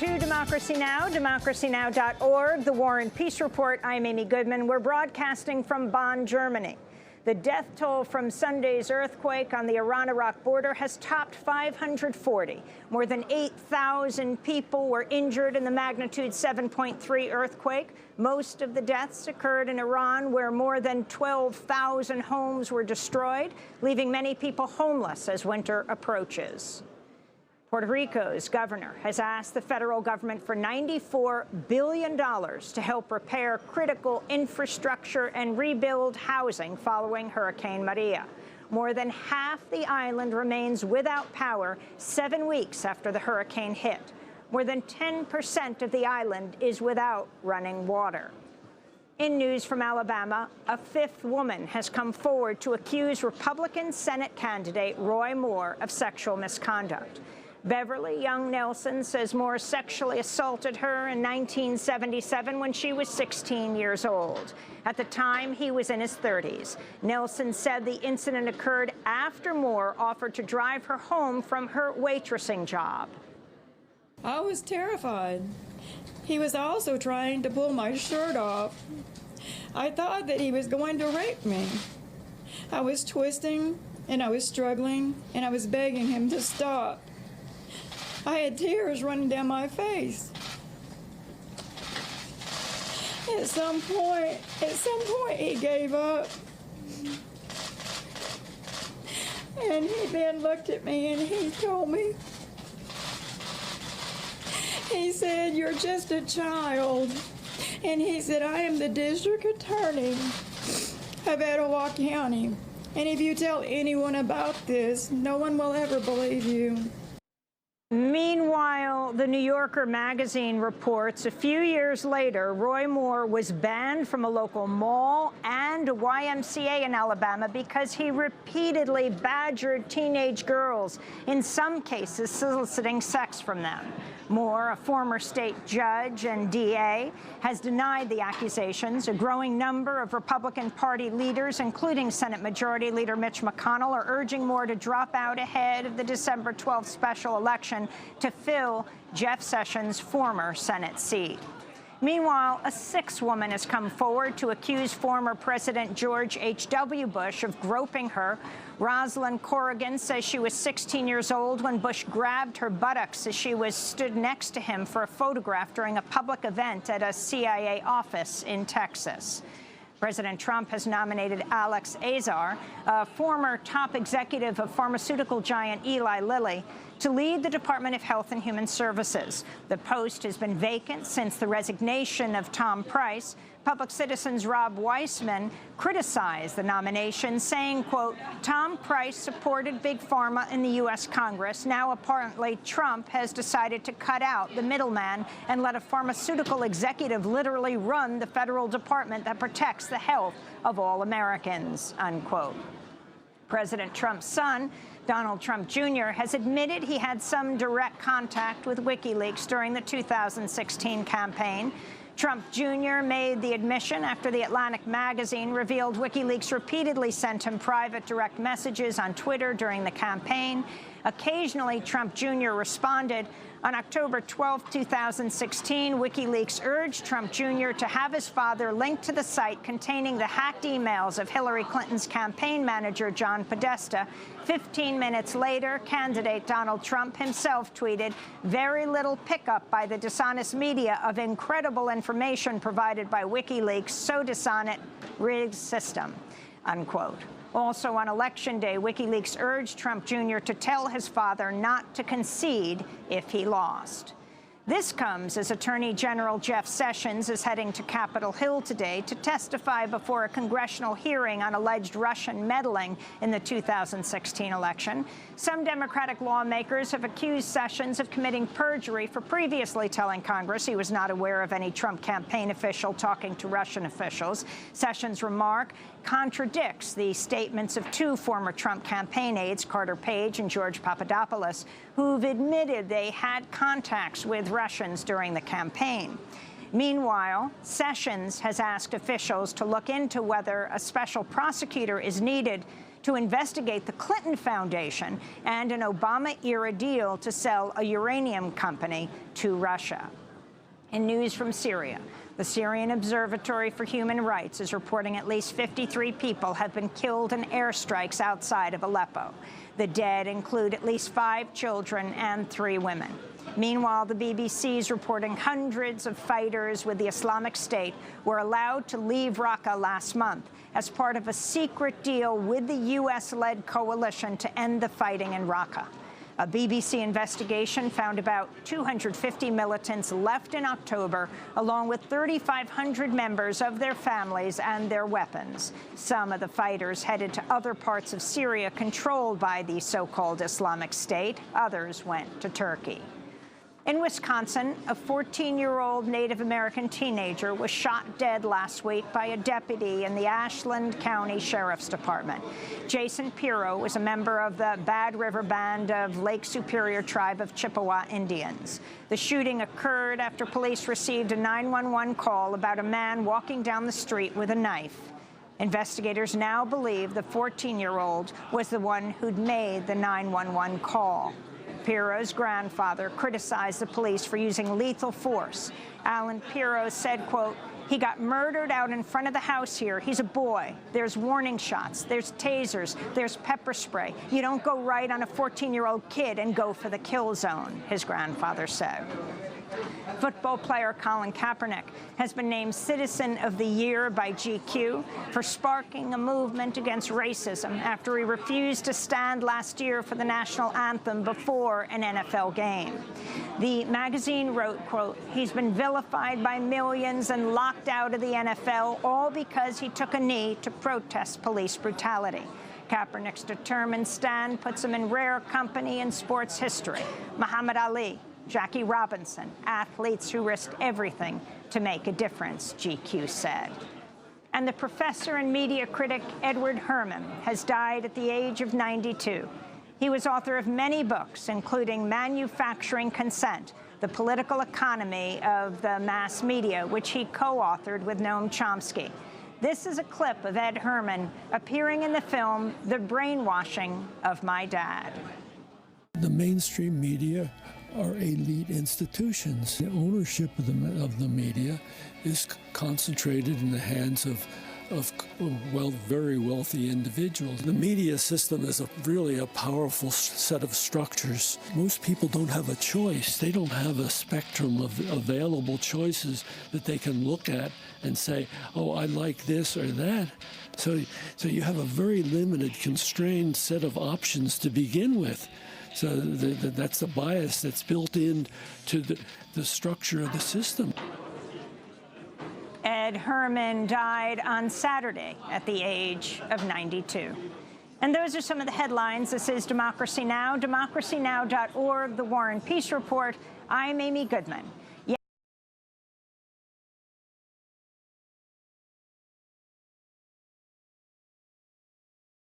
to Democracy Now!, democracynow.org, the War and Peace Report. I'm Amy Goodman. We're broadcasting from Bonn, Germany. The death toll from Sunday's earthquake on the Iran-Iraq border has topped 540. More than 8,000 people were injured in the magnitude 7.3 earthquake. Most of the deaths occurred in Iran, where more than 12,000 homes were destroyed, leaving many people homeless as winter approaches. Puerto Rico's governor has asked the federal government for $94 billion to help repair critical infrastructure and rebuild housing following Hurricane Maria. More than half the island remains without power 7 weeks after the hurricane hit. More than 10% of the island is without running water. In news from Alabama, a fifth woman has come forward to accuse Republican Senate candidate Roy Moore of sexual misconduct. Beverly Young Nelson says Moore sexually assaulted her in 1977 when she was 16 years old. At the time, he was in his 30s. Nelson said the incident occurred after Moore offered to drive her home from her waitressing job. I was terrified. He was also trying to pull my shirt off. I thought that he was going to rape me. I was twisting, and I was struggling, and I was begging him to stop. I had tears running down my face. At some point, he gave up. And he then looked at me and he told me, he said, "You're just a child." And he said, "I am the district attorney of Etowah County. And if you tell anyone about this, no one will ever believe you." Meanwhile, the New Yorker magazine reports a few years later, Roy Moore was banned from a local mall and a YMCA in Alabama because he repeatedly badgered teenage girls, in some cases soliciting sex from them. Moore, a former state judge and DA, has denied the accusations. A growing number of Republican Party leaders, including Senate Majority Leader Mitch McConnell, are urging Moore to drop out ahead of the December 12th special election to fill Jeff Sessions' former Senate seat. Meanwhile, a sixth woman has come forward to accuse former President George H.W. Bush of groping her. Rosalind Corrigan says she was 16 years old when Bush grabbed her buttocks as she stood next to him for a photograph during a public event at a CIA office in Texas. President Trump has nominated Alex Azar, a former top executive of pharmaceutical giant Eli Lilly, to lead the Department of Health and Human Services. The post has been vacant since the resignation of Tom Price. Public Citizen's Rob Weissman criticized the nomination, saying, quote, "Tom Price supported Big Pharma in the U.S. Congress. Now, apparently, Trump has decided to cut out the middleman and let a pharmaceutical executive literally run the federal department that protects the health of all Americans," unquote. President Trump's son, Donald Trump Jr., has admitted he had some direct contact with WikiLeaks during the 2016 campaign. Trump Jr. made the admission after The Atlantic magazine revealed WikiLeaks repeatedly sent him private direct messages on Twitter during the campaign. Occasionally, Trump Jr. responded. On October 12, 2016, WikiLeaks urged Trump Jr. to have his father linked to the site containing the hacked emails of Hillary Clinton's campaign manager, John Podesta. 15 minutes later, candidate Donald Trump himself tweeted, "Very little pickup by the dishonest media of incredible information provided by WikiLeaks, so dishonest, rigged system," unquote. Also on Election Day, WikiLeaks urged Trump Jr. to tell his father not to concede if he lost. This comes as Attorney General Jeff Sessions is heading to Capitol Hill today to testify before a congressional hearing on alleged Russian meddling in the 2016 election. Some Democratic lawmakers have accused Sessions of committing perjury for previously telling Congress he was not aware of any Trump campaign official talking to Russian officials. Sessions' remark contradicts the statements of two former Trump campaign aides, Carter Page and George Papadopoulos, who've admitted they had contacts with Russians during the campaign. Meanwhile, Sessions has asked officials to look into whether a special prosecutor is needed to investigate the Clinton Foundation and an Obama-era deal to sell a uranium company to Russia. In news from Syria, the Syrian Observatory for Human Rights is reporting at least 53 people have been killed in airstrikes outside of Aleppo. The dead include at least 5 children and 3 women. Meanwhile, the BBC is reporting hundreds of fighters with the Islamic State were allowed to leave Raqqa last month as part of a secret deal with the U.S.-led coalition to end the fighting in Raqqa. A BBC investigation found about 250 militants left in October, along with 3,500 members of their families and their weapons. Some of the fighters headed to other parts of Syria controlled by the so-called Islamic State. Others went to Turkey. In Wisconsin, a 14-year-old Native American teenager was shot dead last week by a deputy in the Ashland County Sheriff's Department. Jason Pirro was a member of the Bad River Band of Lake Superior Tribe of Chippewa Indians. The shooting occurred after police received a 911 call about a man walking down the street with a knife. Investigators now believe the 14-year-old was the one who'd made the 911 call. Pirro's grandfather criticized the police for using lethal force. Alan Pirro said, quote, "He got murdered out in front of the house here. He's a boy. There's warning shots. There's tasers. There's pepper spray. You don't go right on a 14-year-old kid and go for the kill zone," his grandfather said. Football player Colin Kaepernick has been named Citizen of the Year by GQ for sparking a movement against racism after he refused to stand last year for the national anthem before an NFL game. The magazine wrote, quote, "He's been vilified by millions and locked out of the NFL, all because he took a knee to protest police brutality." Kaepernick's determined stand puts him in rare company in sports history. Muhammad Ali, Jackie Robinson, athletes who risked everything to make a difference, GQ said. And the professor and media critic Edward Herman has died at the age of 92. He was author of many books, including Manufacturing Consent, The Political Economy of the Mass Media, which he co-authored with Noam Chomsky. This is a clip of Ed Herman appearing in the film The Brainwashing of My Dad. The mainstream media are elite institutions. The ownership of the media is concentrated in the hands of very wealthy individuals. The media system is really a powerful set of structures. Most people don't have a choice. They don't have a spectrum of available choices that they can look at and say, oh, I like this or that. So you have a very limited, constrained set of options to begin with. So that's the bias that's built into the structure of the system. Ed Herman died on Saturday at the age of 92. And those are some of the headlines. This is Democracy Now!, democracynow.org, The War and Peace Report. I'm Amy Goodman.